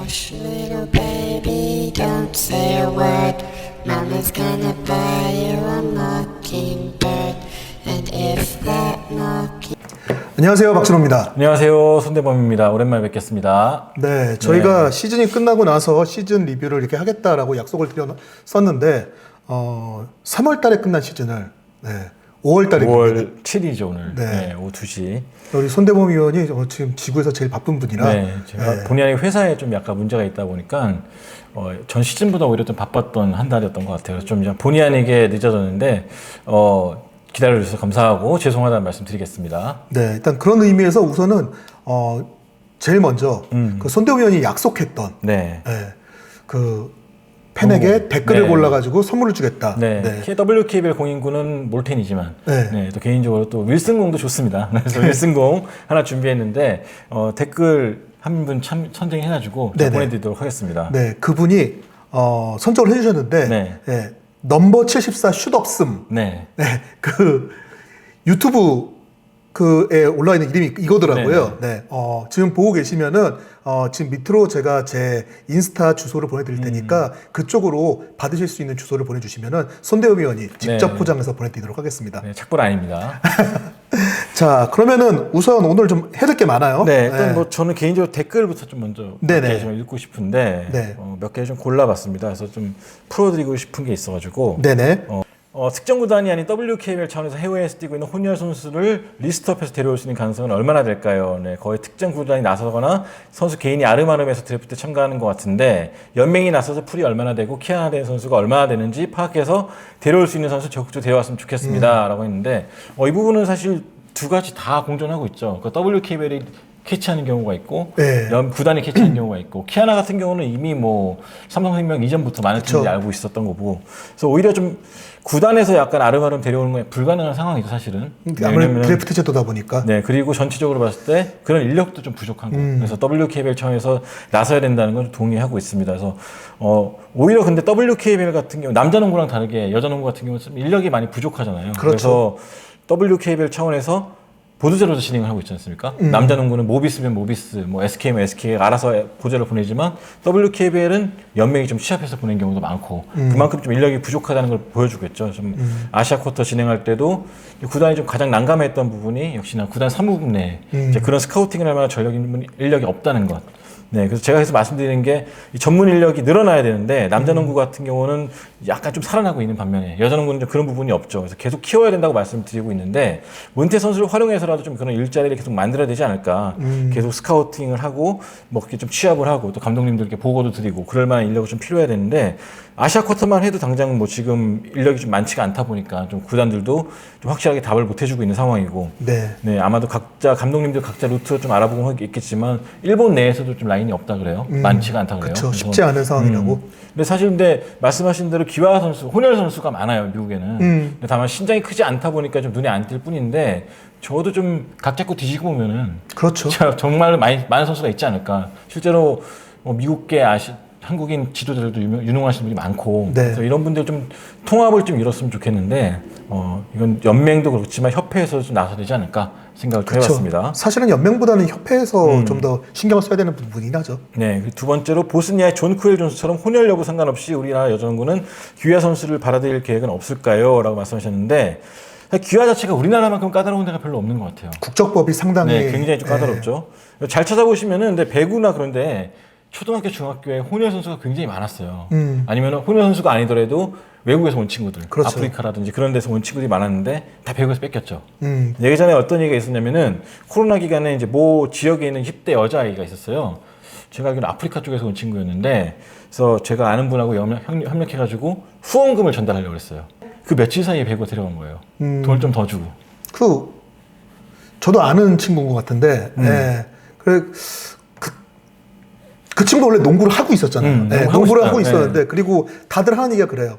Hush, little baby, don't say a word. Mama's gonna buy you a mockingbird. And if that mocking... 안녕하세요, 박준호입니다. 안녕하세요, 손대범입니다. 오랜만에 뵙겠습니다. 네, 저희가 시즌이 끝나고 나서 시즌 리뷰를 이렇게 하겠다라고 약속을 드렸었는데 3월 달에 끝난 시즌을 5월 달에 5월 7일이죠, 오늘. 네. 오후 2시. 우리 손대범 의원이 지금 지구에서 제일 바쁜 분이라 제가 본의 아니게 회사에 좀 약간 문제가 있다 보니까 전 시즌보다 오히려 좀 바빴던 한 달이었던 것 같아요. 좀 본의 아니게 늦어졌는데 기다려주셔서 감사하고 죄송하다는 말씀 드리겠습니다. 네, 일단 그런 의미에서 우선은 제일 먼저 그 손대범 의원이 약속했던 그 팬에게 댓글을 골라가지고 선물을 주겠다. WKBL 공인구는 몰텐이지만 또 개인적으로 또 윌슨공도 좋습니다. 그래서 윌슨공 하나 준비했는데 댓글 한 분 선정해가지고 보내드리도록 하겠습니다. 네, 그분이 선정을 해주셨는데 넘버 74 슛업슴 그 유튜브 그에 올라 있는 이름이 이거더라고요. 지금 보고 계시면은 지금 밑으로 제가 제 인스타 주소를 보내드릴 테니까 그쪽으로 받으실 수 있는 주소를 보내주시면은 손대범 의원이 직접 포장해서 보내드리도록 하겠습니다. 착불 아닙니다. 자, 그러면은 우선 오늘 좀 해야 될 게 많아요. 일단 저는 개인적으로 댓글부터 좀 먼저 몇 개 좀 읽고 싶은데 몇 개 좀 골라봤습니다. 그래서 좀 풀어드리고 싶은 게 있어가지고. 특정 구단이 아닌 WKBL 차원에서 해외에서 뛰고 있는 혼혈 선수를 리스트업해서 데려올 수 있는 가능성은 얼마나 될까요? 거의 특정 구단이 나서거나 선수 개인이 아름아름해서 드래프트에 참가하는 것 같은데 연맹이 나서서 풀이 얼마나 되고 키아나 된 선수가 얼마나 되는지 파악해서 데려올 수 있는 선수 적극적으로 데려왔으면 좋겠습니다. 라고 했는데 이 부분은 사실 두 가지 다 공존하고 있죠. WKBL이 캐치하는 경우가 있고 구단이 캐치하는 경우가 있고 키아나 같은 경우는 이미 삼성생명 이전부터 많은 팀들이 알고 있었던 거고 그래서 오히려 좀 구단에서 약간 아름아름 데려오는 건 불가능한 상황이죠 사실은. 아무래도 드래프트 제도다 보니까. 그리고 전체적으로 봤을 때 그런 인력도 좀 부족한 거. 그래서 WKBL 차원에서 나서야 된다는 건 동의하고 있습니다. 그래서 오히려 근데 WKBL 같은 경우 남자 농구랑 다르게 여자 농구 같은 경우는 좀 인력이 많이 부족하잖아요. 그래서 WKBL 차원에서 보조제로도 진행을 하고 있지 않습니까? 남자 농구는 모비스면 모비스, SK면 SK가 알아서 보조를 보내지만 WKBL은 연맹이 좀 취합해서 보낸 경우도 많고 그만큼 좀 인력이 부족하다는 걸 보여주겠죠. 좀 아시아 쿼터 진행할 때도 구단이 좀 가장 난감했던 부분이 역시나 구단 사무국 내에 그런 스카우팅을 할 만한 인력이 없다는 것. 그래서 제가 계속 말씀드리는 게 이 전문 인력이 늘어나야 되는데 남자 농구 같은 경우는 약간 좀 살아나고 있는 반면에 여자 농구는 좀 그런 부분이 없죠. 그래서 계속 키워야 된다고 말씀드리고 있는데 문태 선수를 활용해서라도 좀 그런 일자리를 계속 만들어야 되지 않을까. 계속 스카우팅을 하고 그렇게 좀 취합을 하고 또 감독님들께 보고도 드리고 그럴 만한 인력이 좀 필요해야 되는데 아시아 쿼터만 해도 당장 지금 인력이 좀 많지가 않다 보니까 좀 구단들도 좀 확실하게 답을 못 해주고 있는 상황이고 아마도 감독님들 각자 루트를 좀 알아보고 있겠지만 일본 내에서도 좀 라인이 없다 그래요. 많지가 않다 그래요. 그렇죠. 쉽지 않은 상황이라고. 근데 사실 말씀하신 대로 기화 선수, 혼혈 선수가 많아요 미국에는. 근데 다만 신장이 크지 않다 보니까 좀 눈에 안 띌 뿐인데 저도 좀 각 잡고 뒤지고 보면은 정말 많은 선수가 있지 않을까. 실제로 미국계 한국인 지도자들도 유능하신 분이 많고 그래서 이런 분들 좀 통합을 좀 이뤘으면 좋겠는데 이건 연맹도 그렇지만 협회에서 좀 나서야 되지 않을까 생각을 해봤습니다. 사실은 연맹보다는 협회에서 좀 더 신경을 써야 되는 부분이긴 하죠. 두 번째로 보스니아의 존 쿠엘 존스처럼 혼혈 여부 상관없이 우리나라 여자농구는 귀화 선수를 받아들일 계획은 없을까요? 라고 말씀하셨는데 귀화 자체가 우리나라만큼 까다로운 데가 별로 없는 것 같아요. 국적법이 상당히 굉장히 좀 까다롭죠. 잘 찾아보시면은 근데 배구나 그런데 초등학교, 중학교에 혼혈 선수가 굉장히 많았어요. 아니면 혼혈 선수가 아니더라도 외국에서 온 친구들, 아프리카라든지 그런 데서 온 친구들이 많았는데 다 배구에서 뺏겼죠. 예전에 어떤 얘기가 있었냐면은 코로나 기간에 이제 지역에 있는 10대 여자아이가 있었어요. 제가 알기로는 아프리카 쪽에서 온 친구였는데 그래서 제가 아는 분하고 협력해가지고 후원금을 전달하려고 했어요. 그 며칠 사이에 배구가 데려간 거예요. 돈을 좀 더 주고. 저도 아는 친구인 것 같은데 그 친구 원래 농구를 하고 있었잖아요. 농구를 하고 있었는데 그리고 다들 하는 얘기가 그래요.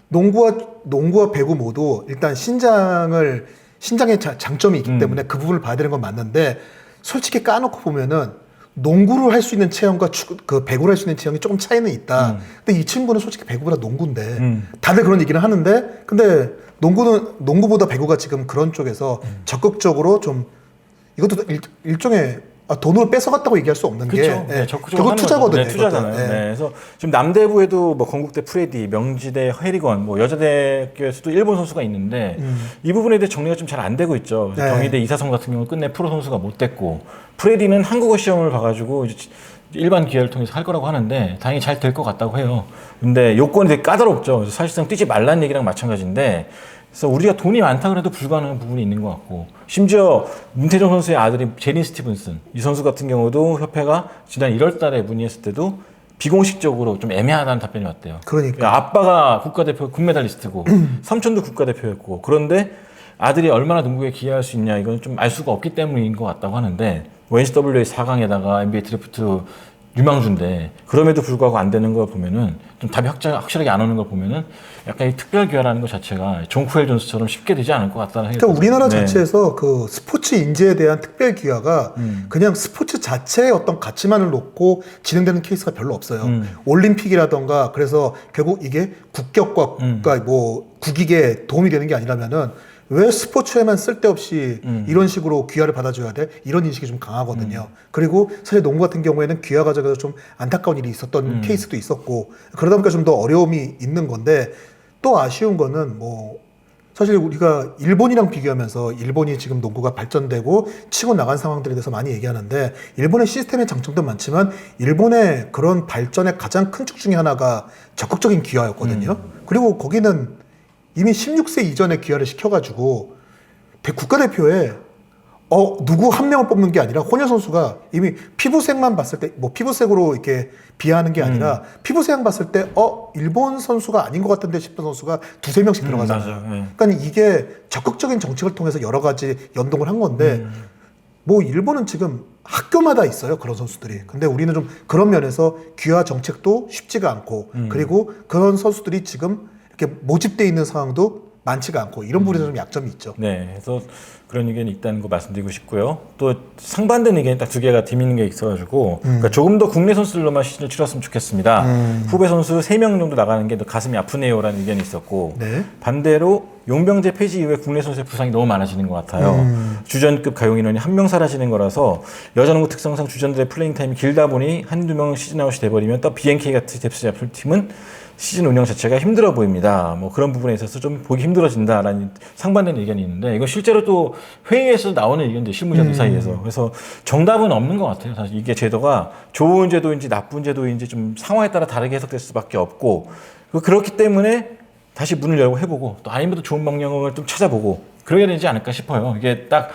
농구와 배구 모두 일단 신장의 장점이 있기 때문에 그 부분을 봐야 되는 건 맞는데 솔직히 까놓고 보면은 농구를 할 수 있는 체형과 배구를 할 수 있는 체형이 조금 차이는 있다. 근데 이 친구는 솔직히 배구보다 농구인데 다들 그런 얘기를 하는데 근데 농구보다 배구가 지금 그런 쪽에서 적극적으로 좀 이것도 일종의 돈으로 뺏어갔다고 얘기할 수 없는 게 그렇죠. 예, 적극적으로 결국 하는 투자거든요. 거죠. 네, 투자잖아요. 이것도. 예. 네, 그래서 지금 남대부에도 뭐 건국대 프레디, 명지대 해리건, 뭐 여자대학교에서도 일본 선수가 있는데 이 부분에 대해 정리가 좀 잘 안 되고 있죠. 네. 경희대 이사성 같은 경우는 끝내 프로 선수가 못 됐고 프레디는 한국어 시험을 봐가지고 이제 일반 기회를 통해서 할 거라고 하는데 당연히 잘 될 것 같다고 해요. 근데 요건이 되게 까다롭죠. 그래서 사실상 뛰지 말라는 얘기랑 마찬가지인데 그래서 우리가 돈이 많다 그래도 불가능한 부분이 있는 것 같고 심지어 문태정 선수의 아들인 제린 스티븐슨 이 선수 같은 경우도 협회가 지난 1월 달에 문의했을 때도 비공식적으로 좀 애매하다는 답변이 왔대요. 그러니까. 아빠가 국가대표 금메달리스트고 삼촌도 국가대표였고 그런데 아들이 얼마나 농구에 기여할 수 있냐 이건 좀 알 수가 없기 때문인 것 같다고 하는데 NCAA 4강에다가 NBA 드래프트 유망주인데 그럼에도 불구하고 안 되는 걸 보면은 좀 답이 확실하게 안 오는 걸 보면은 약간 이 특별 기여라는 것 자체가 존 쿠엘 존스처럼 쉽게 되지 않을 것 같다는 그러니까 우리나라 네. 자체에서 그 스포츠 인재에 대한 특별 기여가 그냥 스포츠 자체의 어떤 가치만을 놓고 진행되는 케이스가 별로 없어요. 올림픽이라던가 그래서 결국 이게 국격과 그러니까 뭐 국익에 도움이 되는 게 아니라면은 왜 스포츠에만 쓸데없이 이런 식으로 귀하를 받아줘야 돼? 이런 인식이 좀 강하거든요. 그리고 사실 농구 같은 경우에는 귀하 과정에서 좀 안타까운 일이 있었던 케이스도 있었고 그러다 보니까 좀 더 어려움이 있는 건데 또 아쉬운 거는 뭐 사실 우리가 일본이랑 비교하면서 일본이 지금 농구가 발전되고 치고 나간 상황들에 대해서 많이 얘기하는데 일본의 시스템의 장점도 많지만 일본의 그런 발전의 가장 큰 축 중에 하나가 적극적인 귀하였거든요. 그리고 거기는 이미 16세 이전에 귀화를 시켜가지고 국가대표에 누구 한 명을 뽑는 게 아니라 혼혈 선수가 이미 피부색만 봤을 때 뭐 피부색으로 이렇게 비하하는 게 아니라 피부색 봤을 때 일본 선수가 아닌 것 같은데 싶은 선수가 두세 명씩 들어가잖아요. 네. 그러니까 이게 적극적인 정책을 통해서 여러 가지 연동을 한 건데 뭐 일본은 지금 학교마다 있어요 그런 선수들이. 근데 우리는 좀 그런 면에서 귀화 정책도 쉽지가 않고 그리고 그런 선수들이 지금 이렇게 모집돼 있는 상황도 많지가 않고 이런 부분에서 좀 약점이 있죠. 네, 그래서 그런 의견이 있다는 거 말씀드리고 싶고요. 또 상반된 의견이 딱 두 개가 뒤미는 게 있어가지고 그러니까 조금 더 국내 선수들로만 시즌을 치렀으면 좋겠습니다. 후배 선수 3명 정도 나가는 게 더 가슴이 아프네요라는 의견이 있었고 네. 반대로 용병제 폐지 이후에 국내 선수의 부상이 너무 많아지는 것 같아요. 주전급 가용 인원이 한 명 사라지는 거라서 여자농구 특성상 주전들의 플레잉 타임이 길다 보니 한두 명 시즌 아웃이 돼버리면 또 BNK 같은 뎁스 잡힐 팀은 시즌 운영 자체가 힘들어 보입니다. 뭐 그런 부분에 있어서 좀 보기 힘들어진다라는 상반된 의견이 있는데 이거 실제로 또 회의에서 나오는 의견들 실무자들 사이에서 그래서 정답은 없는 것 같아요. 사실 이게 제도가 좋은 제도인지 나쁜 제도인지 좀 상황에 따라 다르게 해석될 수밖에 없고 그렇기 때문에 다시 문을 열고 해보고 또 아니면 또 좋은 방향을 좀 찾아보고 그래야 되지 않을까 싶어요. 이게 딱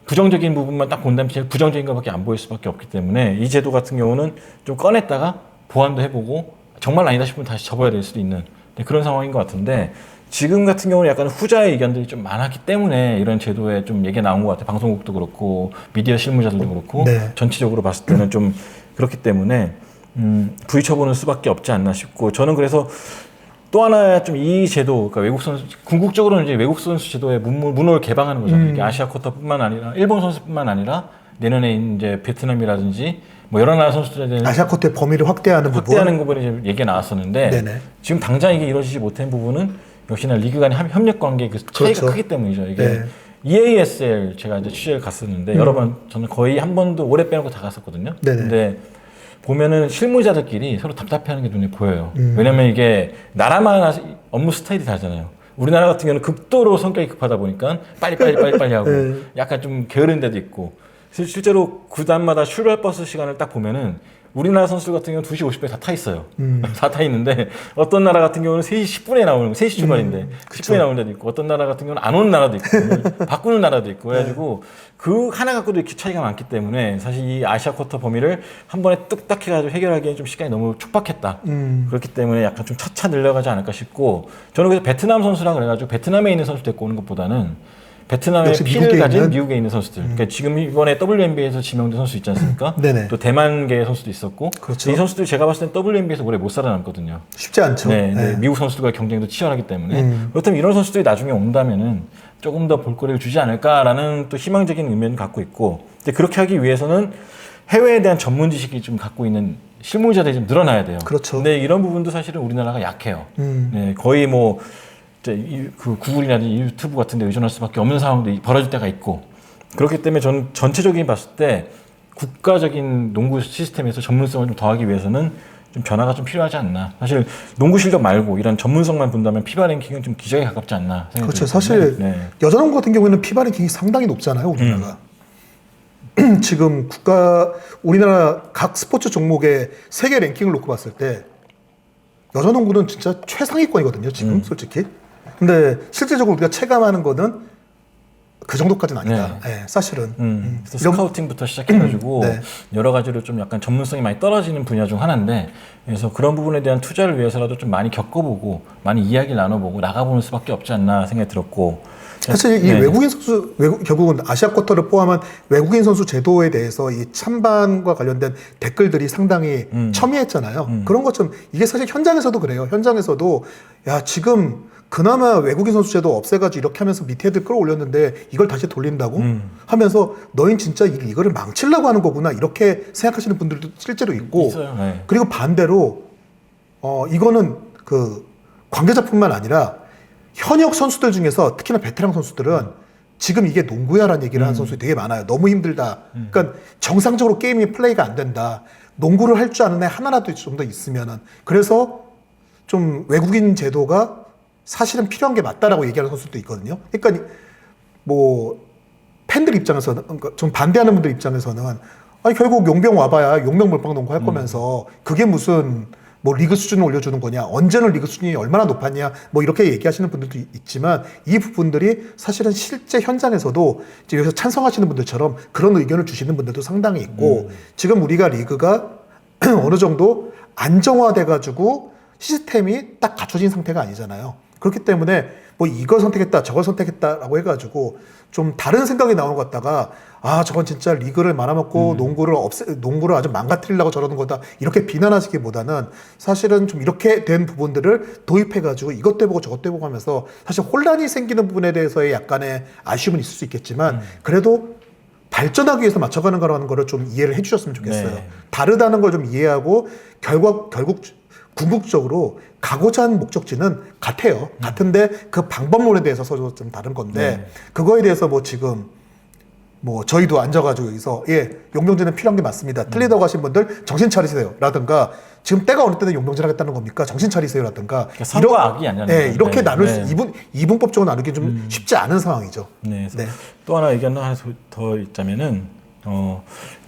부정적인 부분만 딱 본다면 제일 부정적인 것밖에 안 보일 수밖에 없기 때문에 이 제도 같은 경우는 좀 꺼냈다가 보완도 해보고 정말 아니다 싶으면 다시 접어야 될 수도 있는 그런 상황인 것 같은데 지금 같은 경우는 약간 후자의 의견들이 좀 많았기 때문에 이런 제도에 좀 얘기가 나온 것 같아요. 방송국도 그렇고 미디어 실무자들도 그렇고 네. 전체적으로 봤을 때는 좀 그렇기 때문에 부딪혀보는 수밖에 없지 않나 싶고 저는 그래서 또 하나 좀 이 제도, 그러니까 외국 선수, 궁극적으로는 이제 외국 선수 제도의 문호를 개방하는 거죠. 이게 아시아 쿼터뿐만 아니라 일본 선수뿐만 아니라 내년에 이제 베트남이라든지 뭐 여러 나라 선수들에 대한 아시아 쿼터의 범위를 확대하는 부분이 이제 얘기가 나왔었는데 네네. 지금 당장 이게 이루어지지 못한 부분은 역시나 리그 간의 협력 관계 그 차이가 그렇죠. 크기 때문이죠. 이게 네. EASL 제가 이제 취재를 갔었는데 여러 번 저는 거의 한 번도 올해 빼놓고 다 갔었거든요. 네네. 근데 보면은 실무자들끼리 서로 답답해하는 게 눈에 보여요. 왜냐면 이게 나라마다 업무 스타일이 다르잖아요. 우리나라 같은 경우는 극도로 성격이 급하다 보니까 빨리 하고 네. 약간 좀 게으른 데도 있고 실제로 구단마다 출발버스 시간을 딱 보면은 우리나라 선수 같은 경우는 2시 50분에 다 타 있어요. 다 타 있는데 어떤 나라 같은 경우는 3시 10분에 나오는 거 3시 출발인데 10분에 나오는 데도 있고 어떤 나라 같은 경우는 안 오는 나라도 있고 바꾸는 나라도 있고 그래가지고 그 하나 갖고도 이렇게 차이가 많기 때문에 사실 이 아시아 쿼터 범위를 한 번에 뚝딱 해가지고 해결하기엔 좀 시간이 너무 촉박했다. 그렇기 때문에 약간 좀 차차 늘려가지 않을까 싶고 저는 그래서 베트남 선수라 그래가지고 베트남에 있는 선수 데리고 오는 것보다는 베트남의 피를 가진 미국에 있는 선수들. 그러니까 지금 이번에 WNBA에서 지명된 선수 있지 않습니까? 네네. 또 대만계 선수도 있었고. 그렇죠. 이 선수들 제가 봤을 땐 WNBA에서 오래 못 살아남거든요. 쉽지 않죠. 네, 네. 미국 선수들과 경쟁도 치열하기 때문에. 그렇다면 이런 선수들이 나중에 온다면은 조금 더 볼거리를 주지 않을까라는 또 희망적인 의미를 갖고 있고. 근데 그렇게 하기 위해서는 해외에 대한 전문 지식이 좀 갖고 있는 실무자들이 좀 늘어나야 돼요. 그렇죠. 근데 이런 부분도 사실은 우리나라가 약해요. 네, 거의 뭐 그 구글이라든지 유튜브 같은 데 의존할 수밖에 없는 상황도 벌어질 때가 있고 그렇기 때문에 저는 전체적인 봤을 때 국가적인 농구 시스템에서 전문성을 좀 더하기 위해서는 좀 변화가 좀 필요하지 않나. 사실 농구 실력 말고 이런 전문성만 본다면 피바 랭킹은 좀 기적에 가깝지 않나 생각이 그렇죠. 들거든요. 사실 네. 여자 농구 같은 경우에는 피바 랭킹이 상당히 높잖아요, 우리나라가. 지금 우리나라 각 스포츠 종목의 세계 랭킹을 놓고 봤을 때 여자 농구는 진짜 최상위권이거든요, 지금 솔직히. 근데 실제적으로 우리가 체감하는 거는 그 정도까지는 아니다. 네, 사실은. 그래서 스카우팅부터 시작해가지고 네. 여러 가지로 좀 약간 전문성이 많이 떨어지는 분야 중 하나인데, 그래서 그런 부분에 대한 투자를 위해서라도 좀 많이 겪어보고 많이 이야기를 나눠보고 나가보는 수밖에 없지 않나 생각이 들었고. 사실 이 네. 외국인 선수, 결국은 아시아 쿼터를 포함한 외국인 선수 제도에 대해서 이 찬반과 관련된 댓글들이 상당히 첨예했잖아요. 그런 것처럼 이게 사실 현장에서도 그래요. 현장에서도 야, 지금 그나마 외국인 선수 제도 없애가지고 이렇게 하면서 밑에 애들 끌어올렸는데 이걸 다시 돌린다고 하면서 너흰 진짜 이거를 망치려고 하는 거구나 이렇게 생각하시는 분들도 실제로 있고 있어요. 네. 그리고 반대로 이거는 그 관계자뿐만 아니라 현역 선수들 중에서 특히나 베테랑 선수들은 지금 이게 농구야라는 얘기를 하는 선수들이 되게 많아요. 너무 힘들다. 그러니까 정상적으로 게임이 플레이가 안 된다. 농구를 할 줄 아는 애 하나라도 좀 더 있으면은 그래서 좀 외국인 제도가 사실은 필요한 게 맞다라고 얘기하는 선수도 있거든요. 그러니까 뭐 팬들 입장에서는 그러니까 좀 반대하는 분들 입장에서는 아니 결국 용병 와봐야 용병 몰빵 농구 할 거면서 그게 무슨 뭐 리그 수준을 올려주는 거냐 언제는 리그 수준이 얼마나 높았냐 뭐 이렇게 얘기하시는 분들도 있지만 이 부분들이 사실은 실제 현장에서도 이제 여기서 찬성하시는 분들처럼 그런 의견을 주시는 분들도 상당히 있고 지금 우리가 리그가 어느 정도 안정화돼 가지고 시스템이 딱 갖춰진 상태가 아니잖아요. 그렇기 때문에 뭐 이걸 선택했다 저걸 선택했다라고 해가지고 좀 다른 생각이 나오는 것 같다가 아 저건 진짜 리그를 말아먹고 농구를 아주 망가뜨리려고 저러는 거다 이렇게 비난하시기보다는 사실은 좀 이렇게 된 부분들을 도입해가지고 이것도 해보고 저것도 해보고 하면서 사실 혼란이 생기는 부분에 대해서의 약간의 아쉬움은 있을 수 있겠지만 그래도 발전하기 위해서 맞춰가는 거라는 거를 좀 이해를 해주셨으면 좋겠어요. 네. 다르다는 걸 좀 이해하고 결국 궁극적으로 가고자 하는 목적지는 같아요. 같은데 그 방법론에 대해서 서로 좀 다른 건데 그거에 대해서 뭐 지금 뭐 저희도 앉아가지고 여기서 예 용병제는 필요한 게 맞습니다. 틀리다고 하신 분들 정신 차리세요. 라든가 지금 때가 어느 때는 용병제를 하겠다는 겁니까? 정신 차리세요. 라든가 그러니까 선과 악이 아니라는 예, 거죠. 이렇게 네. 나눌 네. 수 이분법적으로 나누기 좀 쉽지 않은 상황이죠. 네. 그래서 네. 또 하나 의견 하나 더 있자면은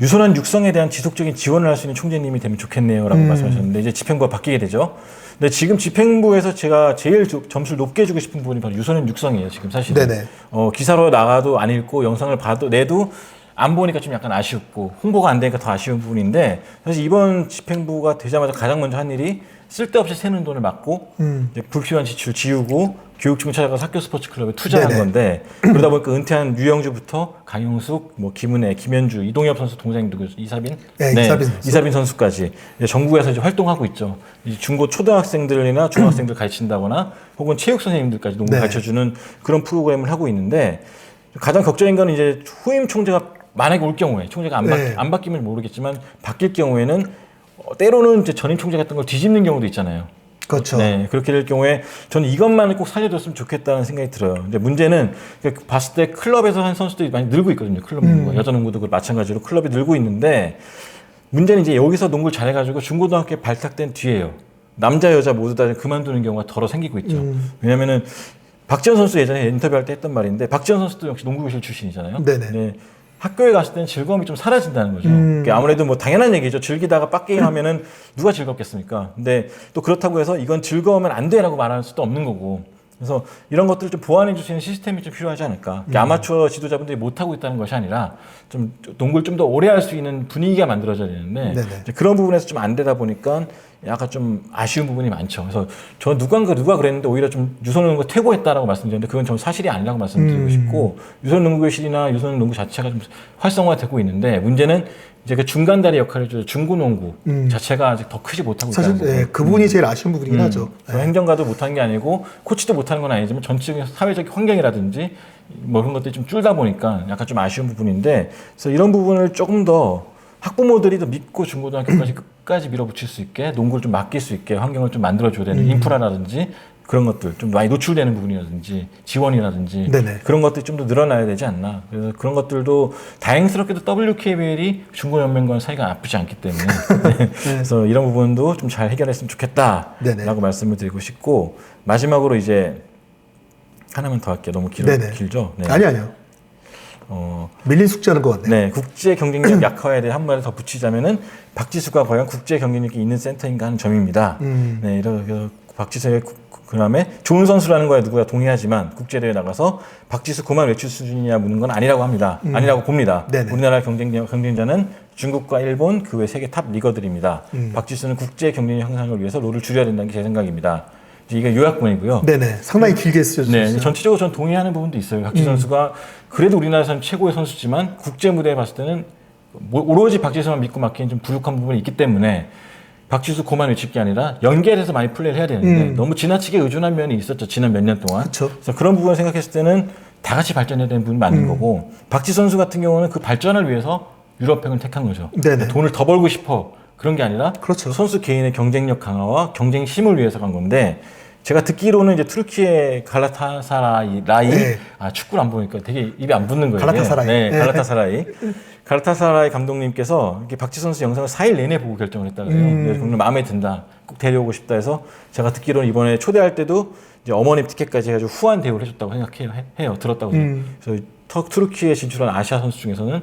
유소년 육성에 대한 지속적인 지원을 할 수 있는 총재님이 되면 좋겠네요라고 말씀하셨는데 이제 집행부가 바뀌게 되죠. 근데 지금 집행부에서 제가 제일 점수를 높게 주고 싶은 부분이 바로 유소년 육성이에요. 지금 사실 네네. 기사로 나가도 안 읽고 영상을 내도 안 보니까 좀 약간 아쉽고 홍보가 안 되니까 더 아쉬운 부분인데 사실 이번 집행부가 되자마자 가장 먼저 한 일이 쓸데없이 새는 돈을 막고 이제 불필요한 지출 지우고 교육청 찾아가서 학교 스포츠 클럽에 투자한 네네. 건데 그러다 보니까 은퇴한 유영주부터 강용숙, 뭐 김은혜, 김현주, 이동엽 선수 동생도 이사빈, 네, 이사빈 선수. 이사빈 선수까지 이제 전국에서 이제 활동하고 있죠. 이제 중고 초등학생들이나 중학생들 가르친다거나 혹은 체육 선생님들까지 농구 네. 가르쳐주는 그런 프로그램을 하고 있는데 가장 걱정인 건 이제 후임 총재가 만약에 올 경우에 총재가 네. 안 바뀌면 모르겠지만 바뀔 경우에는 때로는 이제 전임 총재 같은 걸 뒤집는 경우도 있잖아요. 그렇죠. 네, 그렇게 될 경우에 저는 이것만을 꼭 살려줬으면 좋겠다는 생각이 들어요. 근데 문제는 봤을 때 클럽에서 한 선수들이 많이 늘고 있거든요. 클럽 농구가. 여자 농구도 마찬가지로 클럽이 늘고 있는데 문제는 이제 여기서 농구를 잘해가지고 중고등학교에 발탁된 뒤에요. 남자, 여자 모두 다 그만두는 경우가 덜어 생기고 있죠. 왜냐면은 박지현 선수 예전에 인터뷰할 때 했던 말인데 박지현 선수도 역시 농구교실 출신이잖아요. 네네. 네. 학교에 갔을 때는 즐거움이 좀 사라진다는 거죠. 그러니까 아무래도 뭐 당연한 얘기죠. 즐기다가 빡게임 하면은 누가 즐겁겠습니까? 근데 또 그렇다고 해서 이건 즐거우면 안 돼라고 말할 수도 없는 거고. 그래서 이런 것들을 좀 보완해 주시는 시스템이 좀 필요하지 않을까. 그러니까 아마추어 지도자분들이 못하고 있다는 것이 아니라 좀 농구를 좀 더 오래 할 수 있는 분위기가 만들어져야 되는데 이제 그런 부분에서 좀 안 되다 보니까 약간 좀 아쉬운 부분이 많죠. 그래서 저 누가 그랬는데 오히려 좀 유소년 농구 퇴보했다라고 말씀드렸는데 그건 전 사실이 아니라고 말씀드리고 싶고 유소년 농구교실이나 유소년 농구 자체가 좀 활성화되고 있는데 문제는 이제 그 중간다리 역할을 해주는 중고농구 자체가 아직 더 크지 못하고 있다는 사실 거고. 예, 그 부분이 제일 아쉬운 부분이긴 하죠. 행정가도 못하는 게 아니고 코치도 못하는 건 아니지만 전체적인 사회적 환경이라든지 뭐 그런 것들이 좀 줄다 보니까 약간 좀 아쉬운 부분인데 그래서 이런 부분을 조금 더 학부모들이 더 믿고 중고등학교까지 끝까지 밀어붙일 수 있게 농구를 좀 맡길 수 있게 환경을 좀 만들어줘야 되는 인프라라든지 그런 것들 좀 많이 노출되는 부분이라든지 지원이라든지 네네. 그런 것들이 좀 더 늘어나야 되지 않나. 그래서 그런 것들도 다행스럽게도 WKBL이 중고연맹과는 사이가 나쁘지 않기 때문에 네. 그래서 이런 부분도 좀 잘 해결했으면 좋겠다라고 네네. 말씀을 드리고 싶고 마지막으로 이제 하나만 더 할게요. 너무 네네. 길죠? 네. 아니요. 밀린 숙제하는 것 같네요. 네, 국제 경쟁력 약화에 대해 한 마디 더 붙이자면은 박지수가 과연 국제 경쟁력이 있는 센터인가 하는 점입니다. 네, 이렇게 박지수의 그다음에 좋은 선수라는 거에 누구야 동의하지만 국제 대회 나가서 박지수 그만 외출 수준이냐 묻는 건 아니라고 합니다. 아니라고 봅니다. 네네. 우리나라 경쟁자는 중국과 일본 그 외 세계 탑 리거들입니다. 박지수는 국제 경쟁력 향상을 위해서 롤을 줄여야 된다는 게 제 생각입니다. 이게 요약본이고요. 네네. 상당히 길게 쓰셨어요. 네, 전체적으로 전 동의하는 부분도 있어요. 박지수 선수가 그래도 우리나라에서는 최고의 선수지만 국제 무대에 봤을 때는 오로지 박지수만 믿고 맡기는 좀 부족한 부분이 있기 때문에 박지수 고만 외칠 게 아니라 연계해서 많이 플레이를 해야 되는데 너무 지나치게 의존한 면이 있었죠. 지난 몇 년 동안. 그쵸. 그래서 그런 부분을 생각했을 때는 다 같이 발전해야 되는 부분이 맞는 거고 박지수 선수 같은 경우는 그 발전을 위해서 유럽행을 택한 거죠. 네네. 돈을 더 벌고 싶어 그런 게 아니라 그렇죠. 선수 개인의 경쟁력 강화와 경쟁심을 위해서 간 건데 제가 듣기로는 이제 투르키의 갈라타사라이 네. 축구를 안 보니까 되게 입에 안 붙는 거예요. 갈라타사라이. 네, 네. 갈라타사라이 감독님께서 이렇게 박지수 선수 영상을 4일 내내 보고 결정을 했다 그래요. 그래서 정말 마음에 든다. 꼭 데려오고 싶다 해서 제가 듣기로는 이번에 초대할 때도 이제 어머님 티켓까지 해가지고 후한 대우를 해줬다고 생각해요. 들었다고. 그래서 투르키에 진출한 아시아 선수 중에서는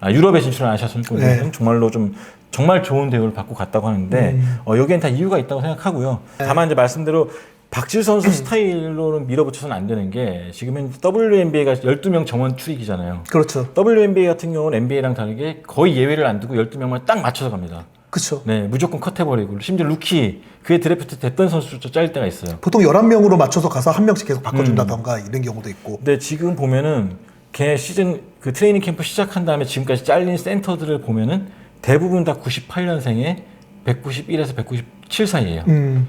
유럽에 진출한 아시아 선수 중에서는 네. 정말로 좀 정말 좋은 대우를 받고 갔다고 하는데 여기엔 다 이유가 있다고 생각하고요. 다만 이제 말씀대로 박지수 선수 스타일로는 밀어붙여서는 안 되는 게 지금은 WNBA가 12명 정원 출입이잖아요. 그렇죠. WNBA 같은 경우는 NBA랑 다르게 거의 예외를 안 두고 12명만 딱 맞춰서 갑니다. 그렇죠. 네, 무조건 컷해버리고 심지어 루키 그에 드래프트 됐던 선수조차 잘릴 때가 있어요. 보통 11명으로 맞춰서 가서 한 명씩 계속 바꿔준다던가 이런 경우도 있고. 근데 지금 보면은 걔 시즌 그 트레이닝 캠프 시작한 다음에 지금까지 잘린 센터들을 보면은 대부분 다 98년생에 191에서 197 사이예요.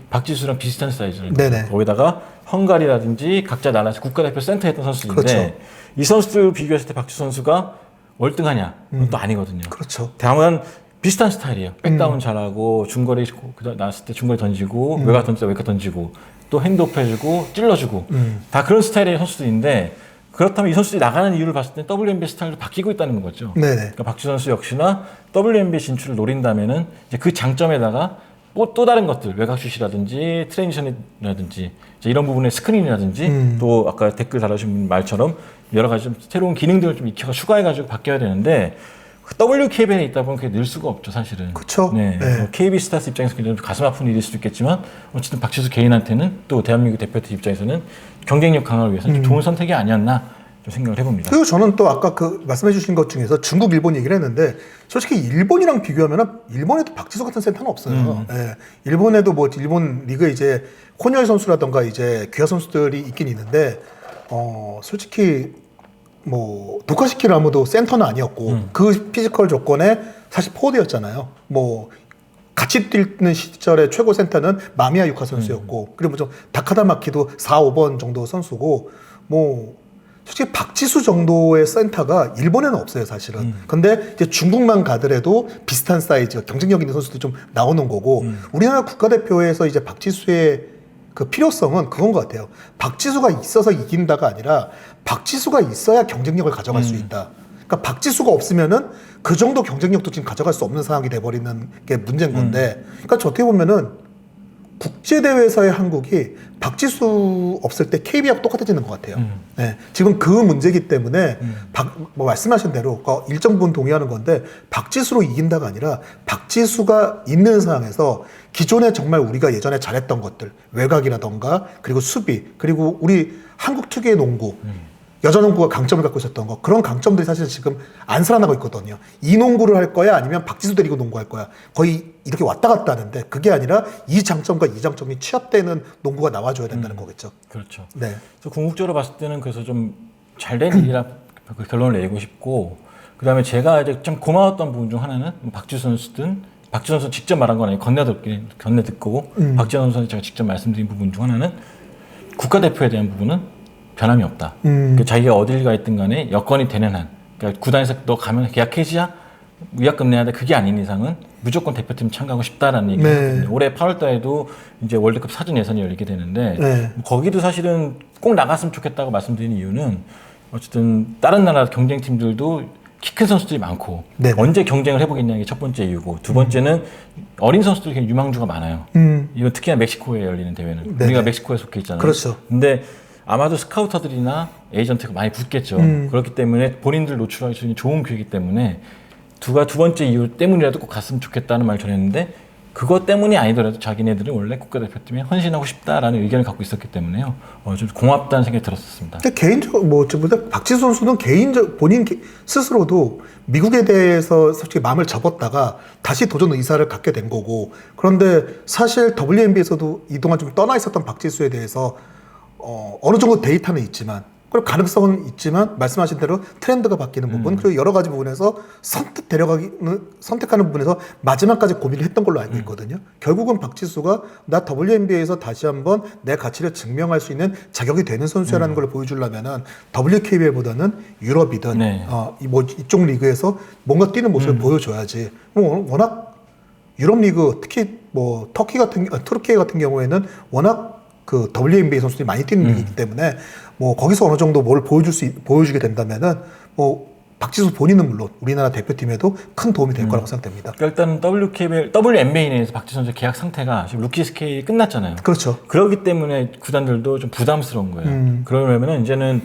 박지수랑 비슷한 사이즈를. 네네. 거기다가 헝가리라든지 각자 나라에서 국가대표 센터 했던 선수인데 그렇죠. 이 선수들 비교했을 때 박지수 선수가 월등하냐? 그건 또 아니거든요. 그렇죠. 다만 비슷한 스타일이에요. 백다운 잘하고 중거리 나왔을 때 중거리 던지고 외곽 던지다 외곽 던지고 또 핸드오프 해주고 찔러주고 다 그런 스타일의 선수들인데 그렇다면 이 선수들이 나가는 이유를 봤을 때 WNBA 스타일로 바뀌고 있다는 거죠. 네네. 그러니까 박지수 선수 역시나 WNBA 진출을 노린다면은 이제 그 장점에다가 또 다른 것들 외곽슛이라든지 트랜지션이라든지 이런 부분의 스크린이라든지 또 아까 댓글 달아주신 말처럼 여러 가지 좀 새로운 기능들을 좀 익혀가 추가해가지고 바뀌어야 되는데 WKBL에 있다 보면 그게 늘 수가 없죠 사실은. 그쵸. 네. 네. KB 스타스 입장에서 굉장히 가슴 아픈 일일 수도 있겠지만 어쨌든 박지수 개인한테는 또 대한민국 대표팀 입장에서는 경쟁력 강화를 위해서는 좀 좋은 선택이 아니었나 좀 생각을 해봅니다. 그리고 저는 또 아까 그 말씀해주신 것 중에서 중국, 일본 얘기를 했는데 솔직히 일본이랑 비교하면 일본에도 박지수 같은 센터는 없어요. 예. 일본에도 뭐 일본 리그 이제 혼혈 선수라던가 이제 귀화 선수들이 있긴 있는데 솔직히 뭐 도카시키 라무도 센터는 아니었고 그 피지컬 조건에 사실 포워드였잖아요. 뭐 같이 뛰는 시절의 최고 센터는 마미야 유카 선수였고 그리고 좀 다카다마키도 4, 5번 정도 선수고 뭐 솔직히 박지수 정도의 센터가 일본에는 없어요 사실은. 근데 이제 중국만 가더라도 비슷한 사이즈 경쟁력 있는 선수도 좀 나오는 거고 우리나라 국가대표에서 이제 박지수의 그 필요성은 그건 것 같아요. 박지수가 있어서 이긴다가 아니라 박지수가 있어야 경쟁력을 가져갈 수 있다. 그러니까 박지수가 없으면은 그 정도 경쟁력도 지금 가져갈 수 없는 상황이 돼버리는 게 문제인 건데, 그러니까 저 어떻게 보면은 국제 대회에서의 한국이 박지수 없을 때 KB하고 똑같아지는 것 같아요. 네, 지금 그 문제이기 때문에 뭐 말씀하신 대로 일정 부분 동의하는 건데 박지수로 이긴다가 아니라 박지수가 있는 상황에서 기존에 정말 우리가 예전에 잘했던 것들 외곽이라던가 그리고 수비 그리고 우리 한국 특유의 농구 여자농구가 강점을 갖고 있었던 거 그런 강점들이 사실 지금 안 살아나고 있거든요. 이 농구를 할 거야 아니면 박지수 데리고 농구할 거야 거의 이렇게 왔다 갔다 하는데 그게 아니라 이 장점과 이 장점이 취합되는 농구가 나와줘야 된다는 거겠죠. 그렇죠. 네. 그래서 궁극적으로 봤을 때는 그래서 좀 잘된 일이라 그 결론을 내리고 싶고 그다음에 제가 이제 좀 고마웠던 부분 중 하나는 박지수 선수든 박지수 선수 직접 말한 건 아니고 건네듣고 박지수 선수한테 제가 직접 말씀드린 부분 중 하나는 국가대표에 대한 부분은 변함이 없다. 그러니까 자기가 어딜 가 있든 간에 여건이 되는 한 그러니까 구단에서 너 가면 계약 해지야? 위약금 내야 돼. 그게 아닌 이상은 무조건 대표팀 참가하고 싶다라는 얘기를 네. 했거든요. 올해 8월 달에도 이제 월드컵 사전 예선이 열리게 되는데 네. 거기도 사실은 꼭 나갔으면 좋겠다고 말씀드리는 이유는 어쨌든 다른 나라 경쟁팀들도 키 큰 선수들이 많고 네네. 언제 경쟁을 해보겠냐는 게 첫 번째 이유고 두 번째는 어린 선수들이 굉장히 유망주가 많아요. 이건 특히나 멕시코에 열리는 대회는 네네. 우리가 멕시코에 속해 있잖아요. 그렇죠. 근데 아마도 스카우터들이나 에이전트가 많이 붙겠죠. 그렇기 때문에 본인들 노출하기 수 있는 좋은 기회이기 때문에 두 번째 이유 때문이라도 꼭 갔으면 좋겠다는 말을 전했는데 그것 때문이 아니더라도 자기네들은 원래 국가대표팀에 헌신하고 싶다라는 의견을 갖고 있었기 때문에요. 좀 고맙다는 생각이 들었었습니다. 근데 개인적 저보다 박지수 선수는 본인 스스로도 미국에 대해서 솔직히 마음을 접었다가 다시 도전 의사를 갖게 된 거고, 그런데 사실 WNBA에서도 이동안 좀 떠나 있었던 박지수에 대해서 어느 정도 데이터는 있지만, 그리고 가능성은 있지만 말씀하신 대로 트렌드가 바뀌는 부분, 그리고 여러 가지 부분에서 선택하는 부분에서 마지막까지 고민을 했던 걸로 알고 있거든요. 결국은 박지수가 나 WNBA에서 다시 한번 내 가치를 증명할 수 있는 자격이 되는 선수라는 걸 보여주려면은 WKBL보다는 유럽이든 네. 이쪽 리그에서 뭔가 뛰는 모습을 보여줘야지. 워낙 유럽 리그, 특히 투르키예 같은 경우에는 워낙 그 WNBA 선수들이 많이 뛰는 리그이기 때문에 거기서 어느 정도 뭘 보여주게 된다면은 박지수 본인은 물론 우리나라 대표팀에도 큰 도움이 될 거라고 생각됩니다. 그러니까 일단 WNBA 내에서 박지수 선수 계약 상태가 지금 루키 스케일이 끝났잖아요. 그렇죠. 그렇기 때문에 구단들도 좀 부담스러운 거예요. 그러려면 이제는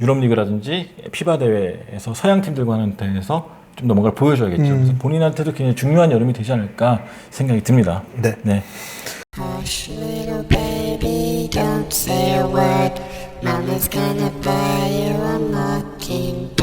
유럽 리그라든지 피바 대회에서 서양 팀들과 하는 대회에서 좀 더 뭔가를 보여줘야겠죠. 그래서 본인한테도 굉장히 중요한 여름이 되지 않을까 생각이 듭니다. 네. Hush, little baby, don't say a word. Mama's gonna buy you a mockingbird.